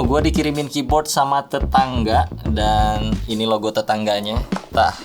Oh, gue dikirimin keyboard sama tetangga. Dan ini logo tetangganya. Tah.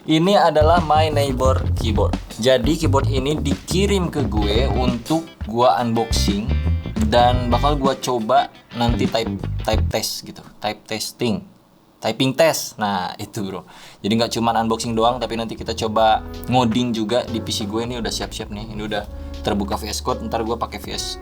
Ini adalah My Neighbor Keyboard. Jadi keyboard ini dikirim ke gue untuk gue unboxing. Dan bakal gue coba nanti type test gitu. Typing test. Nah itu bro. Jadi nggak cuma unboxing doang, tapi nanti kita coba ngoding juga di PC gue. Ini udah siap-siap nih. Ini udah terbuka VS Code. Ntar gue pakai VS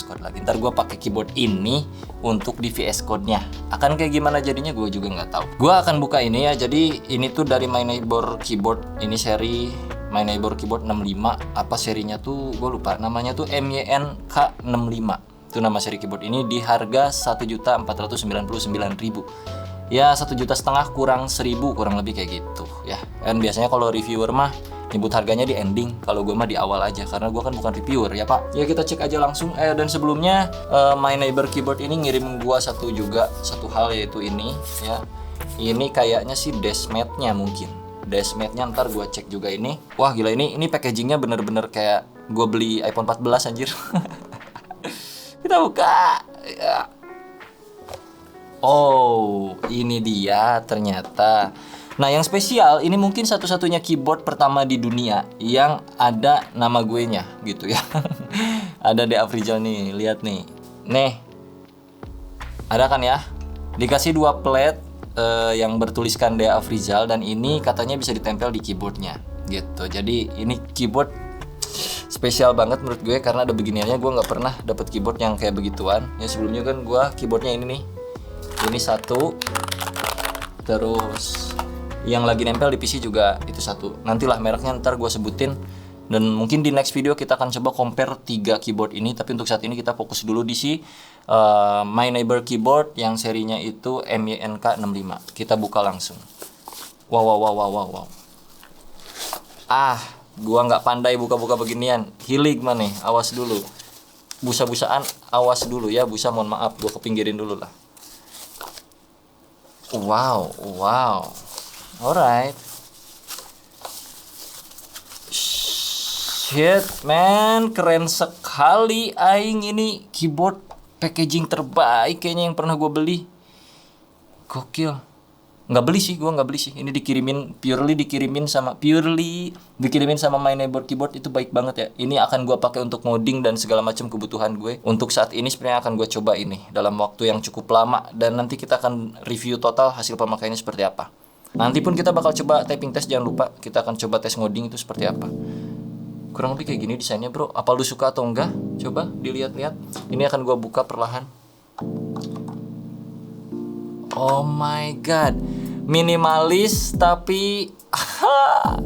Code lagi. Ntar gue pakai keyboard ini untuk di VS Code-nya. Akan kayak gimana jadinya gue juga nggak tahu. Gue akan buka ini ya. Jadi ini tuh dari My Neighbor Keyboard. Ini seri My Neighbor Keyboard 65. Apa serinya tuh gue lupa. Namanya tuh MYNK65. Itu nama seri keyboard ini di harga 1.499.000. Ya 1,5 juta kurang 1.000, kurang lebih kayak gitu ya. Dan biasanya kalau reviewer mah nyebut harganya di ending, kalau gue mah di awal aja karena gue kan bukan reviewer ya pak. Ya kita cek aja langsung. Dan sebelumnya My Neighbor Keyboard ini ngirim gue satu hal, yaitu ini ya. Ini kayaknya sih deskmat-nya mungkin. Deskmat-nya ntar gue cek juga ini. Wah gila, ini packagingnya bener-bener kayak gue beli iPhone 14 anjir. Kita buka ya. Oh, ini dia ternyata. Nah, yang spesial ini mungkin satu-satunya keyboard pertama di dunia yang ada nama gue nya gitu ya. Ada De Afrizal nih, lihat nih. Nih. Ada kan ya? Dikasih 2 plate yang bertuliskan De Afrizal, dan ini katanya bisa ditempel di keyboardnya gitu. Jadi ini keyboard spesial banget menurut gue karena ada beginiannya. Gue nggak pernah dapet keyboard yang kayak begituan. Ya sebelumnya kan gue keyboardnya ini nih. Ini satu, terus yang lagi nempel di PC juga itu satu. Nantilah mereknya ntar gue sebutin. Dan mungkin di next video kita akan coba compare 3 keyboard ini. Tapi untuk saat ini kita fokus dulu di My Neighbor Keyboard yang serinya itu MYNK65. Kita buka langsung. Wow. Gua nggak pandai buka-buka beginian. Hilig mana nih, awas dulu. Busa-busaan, awas dulu ya. Busa mohon maaf, gua kepinggirin dulu lah. Wow. Alright. Shit, man, keren sekali aing. Ini keyboard packaging terbaik kayaknya yang pernah gue beli. Gokil. Nggak beli sih. Ini purely dikirimin sama My Neighbor Keyboard. Itu baik banget ya. Ini akan gue pakai untuk ngoding dan segala macam kebutuhan gue. Untuk saat ini sebenarnya akan gue coba ini dalam waktu yang cukup lama, dan nanti kita akan review total hasil pemakaiannya seperti apa. Nanti pun kita bakal coba typing test, jangan lupa. Kita akan coba tes ngoding itu seperti apa. Kurang lebih kayak gini desainnya bro. Apa lu suka atau enggak? Coba dilihat-lihat. Ini akan gue buka perlahan. Oh my god, minimalis tapi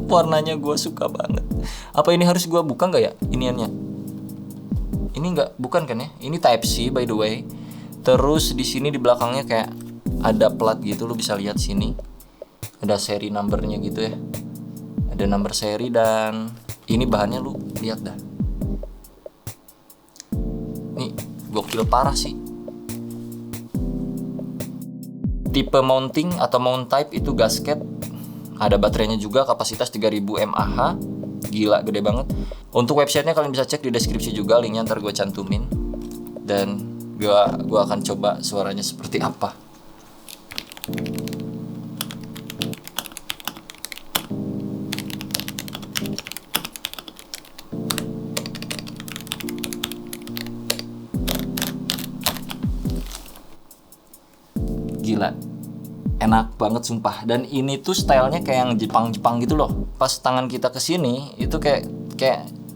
warnanya gue suka banget. Apa ini harus gue buka nggak ya iniannya? Ini nggak, bukan kan ya? Ini Type C by the way. Terus di sini di belakangnya kayak ada plat gitu, lu bisa lihat sini. Ada seri numbernya gitu ya. Ada number seri, dan ini bahannya lu lihat dah. Nih gokil parah sih. Tipe mounting atau mount type itu gasket. Ada baterainya juga, kapasitas 3000 mAh. Gila, gede banget. Untuk websitenya kalian bisa cek di deskripsi juga, linknya ntar gue cantumin. Dan gue akan coba suaranya seperti apa. Gila, enak banget sumpah. Dan ini tuh stylenya kayak yang Jepang gitu loh. Pas tangan kita kesini itu kayak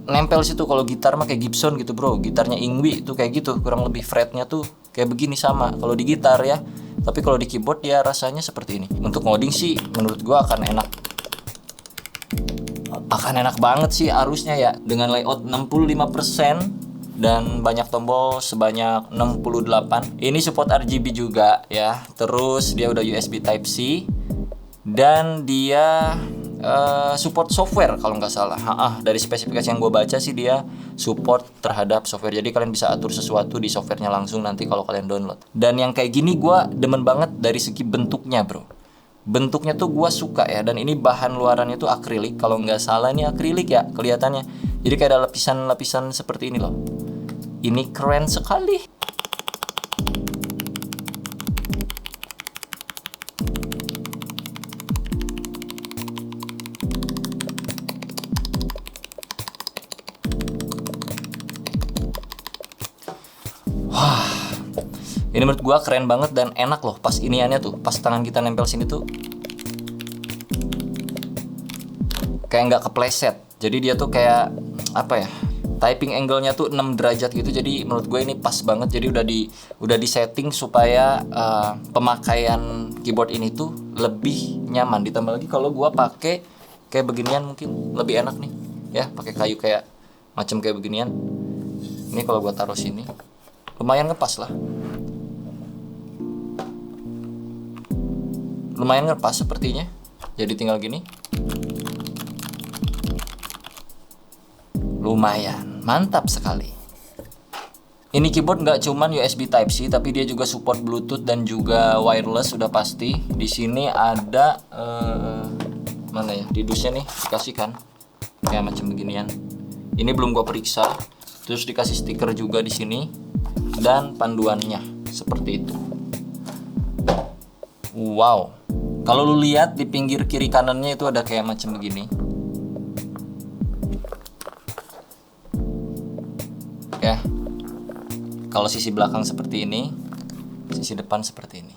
nempel situ. Kalau gitar mah kayak Gibson gitu bro. Gitarnya Ingwi itu kayak gitu, kurang lebih fretnya tuh kayak begini sama kalau di gitar ya. Tapi kalau di keyboard ya rasanya seperti ini. Untuk ngoding sih menurut gua akan enak banget sih arusnya ya. Dengan layout 65% dan banyak tombol sebanyak 68. Ini support RGB juga ya. Terus dia udah USB Type C, dan dia support software kalau nggak salah. Dari spesifikasi yang gue baca sih dia support terhadap software. Jadi kalian bisa atur sesuatu di softwarenya langsung nanti kalau kalian download. Dan yang kayak gini gue demen banget dari segi bentuknya bro. Bentuknya tuh gue suka ya. Dan ini bahan luarannya tuh akrilik. Kalau nggak salah ini akrilik ya kelihatannya. Jadi kayak ada lapisan-lapisan seperti ini loh. Ini keren sekali. Ini menurut gua keren banget dan enak loh pas iniannya tuh, pas tangan kita nempel sini tuh kayak nggak kepleset. Jadi dia tuh kayak apa ya? Typing angle-nya tuh 6 derajat gitu. Jadi menurut gue ini pas banget. Jadi udah di setting supaya pemakaian keyboard ini tuh lebih nyaman. Ditambah lagi kalau gua pakai kayak beginian mungkin lebih enak nih. Ya, pakai kayu kayak macam kayak beginian. Ini kalau gua taruh sini lumayan ngepas lah. Lumayan ngepas sepertinya. Jadi tinggal gini. Lumayan, mantap sekali. Ini keyboard nggak cuman USB Type-C, tapi dia juga support Bluetooth dan juga wireless sudah pasti. Di sini ada mana ya? Di dusnya nih dikasihkan kayak macam beginian. Ini belum gua periksa. Terus dikasih stiker juga di sini dan panduannya seperti itu. Wow. Kalau lu lihat di pinggir kiri kanannya itu ada kayak macam begini. Ya. Kalau sisi belakang seperti ini, sisi depan seperti ini.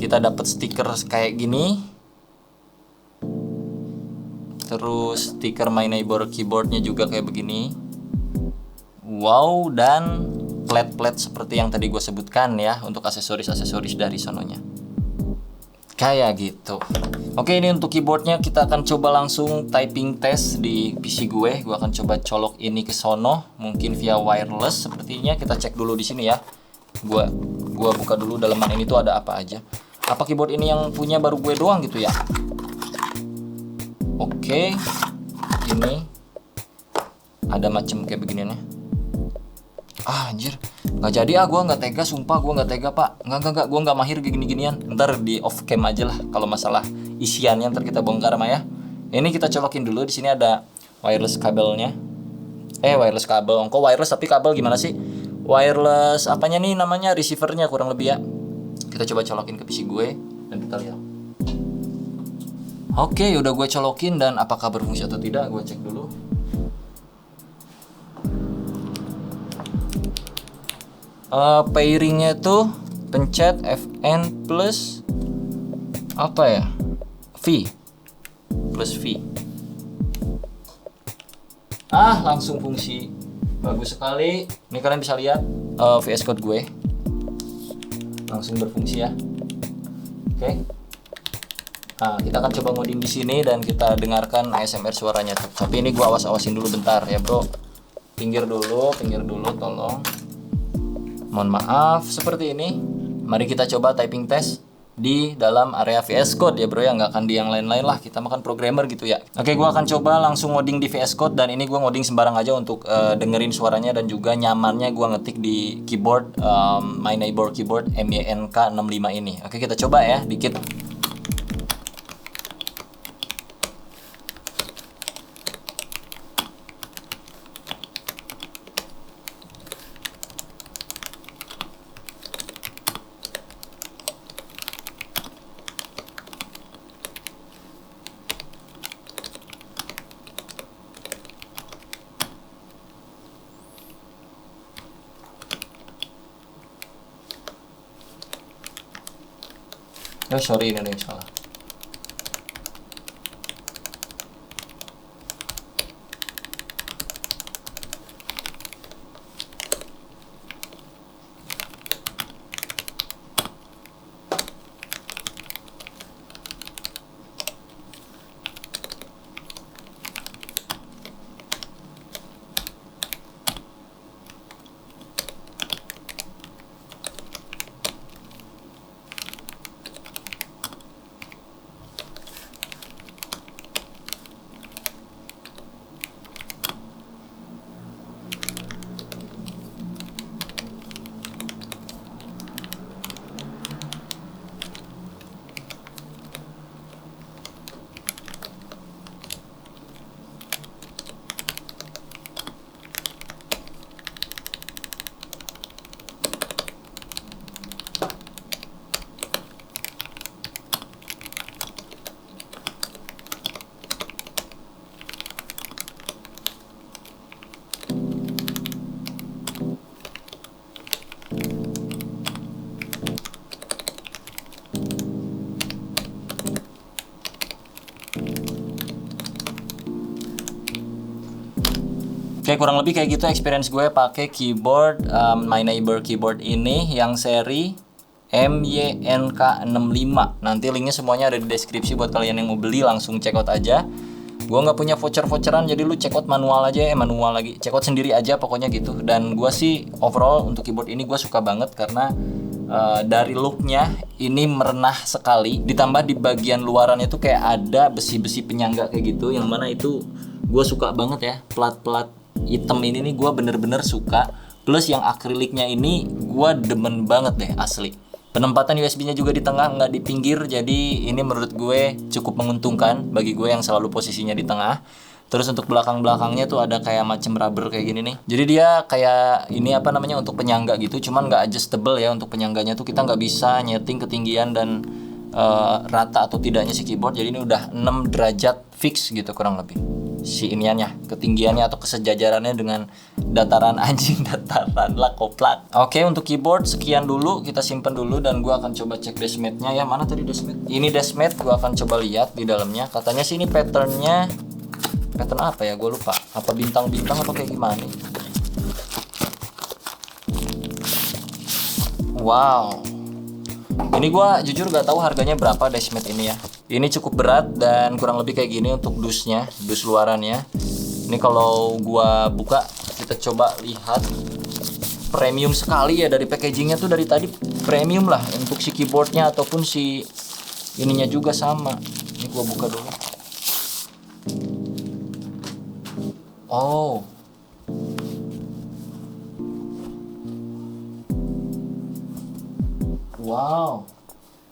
Kita dapat stiker kayak gini. Terus stiker My Neighbor keyboardnya juga kayak begini. Wow, dan plat-plat seperti yang tadi gue sebutkan ya, untuk aksesoris-aksesoris dari sononya. Kayak gitu. Oke, ini untuk keyboardnya kita akan coba langsung typing test di PC gue. Gue akan coba colok ini ke sono, mungkin via wireless sepertinya. Kita cek dulu di sini ya. Gua buka dulu dalaman ini tuh ada apa aja. Apa keyboard ini yang punya baru gue doang gitu ya? Oke, ini ada macam kayak beginian ya. Anjir, nggak jadi gue nggak tega, sumpah gue nggak tega pak. Nggak, gue nggak mahir gini-ginian. Ntar di off cam aja lah kalau masalah isiannya, ntar kita bongkar mah ya. Ini kita colokin dulu. Di sini ada wireless kabelnya. Wireless kabel. Kok wireless tapi kabel gimana sih? Wireless apanya nih namanya, receivernya kurang lebih ya. Kita coba colokin ke PC gue dan kita lihat. Oke, udah gue colokin dan apakah berfungsi atau tidak? Gue cek dulu. Pairingnya itu pencet Fn plus apa ya? V plus V. Langsung fungsi. Bagus sekali. Ini kalian bisa lihat VS Code gue langsung berfungsi ya. Oke. Nah, kita akan coba ngoding di sini dan kita dengarkan ASMR suaranya tuh. Tapi ini gua awas-awasin dulu bentar ya, bro. Pinggir dulu, tolong. Mohon maaf seperti ini. Mari kita coba typing test di dalam area VS Code ya, bro ya, nggak akan di yang lain-lain lah. Kita makan programmer gitu ya. Oke, gua akan coba langsung ngoding di VS Code dan ini gua ngoding sembarang aja untuk dengerin suaranya dan juga nyamannya gua ngetik di keyboard My Neighbor keyboard MYNK65 ini. Oke, kita coba ya dikit. Oh sorry, ini ada yang salah. Kayak kurang lebih kayak gitu experience gue pakai keyboard My Neighbor keyboard ini yang seri MYNK65. Nanti linknya semuanya ada di deskripsi buat kalian yang mau beli, langsung check out aja. Gue nggak punya voucher-voucheran, jadi lu check out manual aja, manual lagi, check out sendiri aja pokoknya gitu. Dan gue sih overall untuk keyboard ini gue suka banget karena dari looknya ini merenah sekali. Ditambah di bagian luarannya tuh kayak ada besi-besi penyangga kayak gitu, yang mana itu gue suka banget ya. Plat-plat hitam ini nih gue bener-bener suka. Plus yang akriliknya ini gue demen banget deh asli. Penempatan USB-nya juga di tengah, nggak di pinggir. Jadi ini menurut gue cukup menguntungkan bagi gue yang selalu posisinya di tengah. Terus untuk belakang-belakangnya tuh ada kayak macam rubber kayak gini nih. Jadi dia kayak ini apa namanya untuk penyangga gitu. Cuman nggak adjustable ya untuk penyangganya tuh, kita nggak bisa nyeting ketinggian dan rata atau tidaknya si keyboard. Jadi ini udah 6 derajat fix gitu kurang lebih. Si iniannya, ketinggiannya atau kesejajarannya dengan dataran dataran lah koplak. Oke, untuk keyboard sekian dulu, kita simpen dulu dan gua akan coba cek dashmate-nya ya. Mana tadi dashmate? Ini dashmate, gua akan coba lihat di dalamnya. Katanya sih ini pattern apa ya? Gua lupa. Apa bintang-bintang atau kayak gimana? Wow. Ini gua jujur gak tahu harganya berapa dashmate ini ya. Ini cukup berat dan kurang lebih kayak gini untuk dusnya, dus luarannya. Ini kalau gua buka, kita coba lihat. Premium sekali ya, dari packagingnya tuh dari tadi premium lah untuk si keyboardnya ataupun si ininya juga sama. Ini gua buka dulu. Oh. Wow.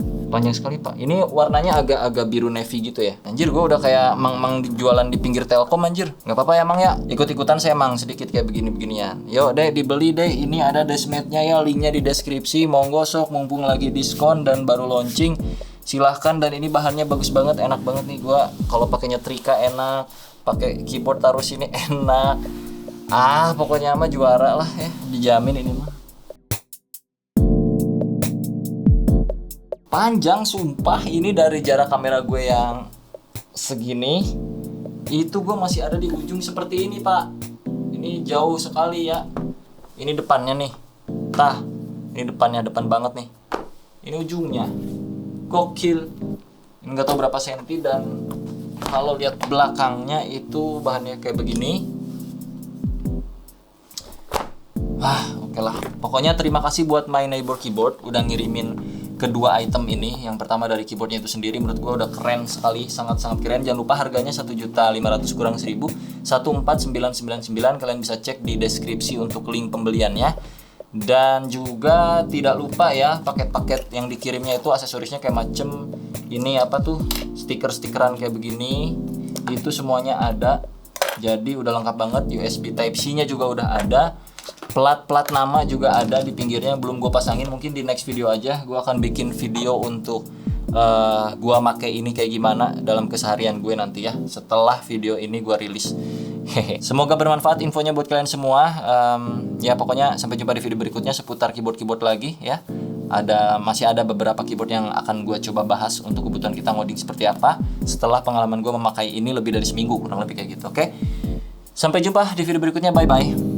Panjang sekali pak. Ini warnanya agak-agak biru navy gitu ya. Anjir, gue udah kayak mang jualan di pinggir Telkom anjir. Nggak apa-apa ya mang ya. Ikut-ikutan saya mang sedikit kayak begini-beginian. Yuk deh dibeli deh. Ini ada dashmate-nya ya. Linknya di deskripsi. Monggo sok mumpung lagi diskon dan baru launching. Silahkan, dan ini bahannya bagus banget, enak banget nih. Gue kalau pakai nyetrika enak. Pakai keyboard taruh sini enak. Pokoknya mah juara lah ya. Dijamin ini mah. Panjang sumpah, ini dari jarak kamera gue yang segini itu gue masih ada di ujung seperti ini pak. Ini jauh sekali ya. Ini depannya nih. Ini depannya, depan banget nih. Ini ujungnya gokil. Ini nggak tahu berapa senti, dan kalau lihat belakangnya itu bahannya kayak begini. Oke lah. Pokoknya terima kasih buat My Neighbor Keyboard udah ngirimin kedua item ini. Yang pertama dari keyboardnya itu sendiri menurut gue udah keren sekali, sangat-sangat keren. Jangan lupa harganya 1.500.000 kurang 1.000, 14999. Kalian bisa cek di deskripsi untuk link pembeliannya. Dan juga tidak lupa ya, paket-paket yang dikirimnya itu aksesorisnya kayak macem ini apa tuh, stiker-stikeran kayak begini. Itu semuanya ada. Jadi udah lengkap banget. USB Type-C-nya juga udah ada. Plat nama juga ada di pinggirnya, belum gue pasangin. Mungkin di next video aja gue akan bikin video untuk gue make ini kayak gimana dalam keseharian gue nanti ya, setelah video ini gue rilis. Semoga bermanfaat infonya buat kalian semua. Ya pokoknya sampai jumpa di video berikutnya seputar keyboard lagi ya. Masih ada beberapa keyboard yang akan gue coba bahas untuk kebutuhan kita ngoding seperti apa setelah pengalaman gue memakai ini lebih dari seminggu kurang lebih kayak gitu. Oke, sampai jumpa di video berikutnya, bye bye.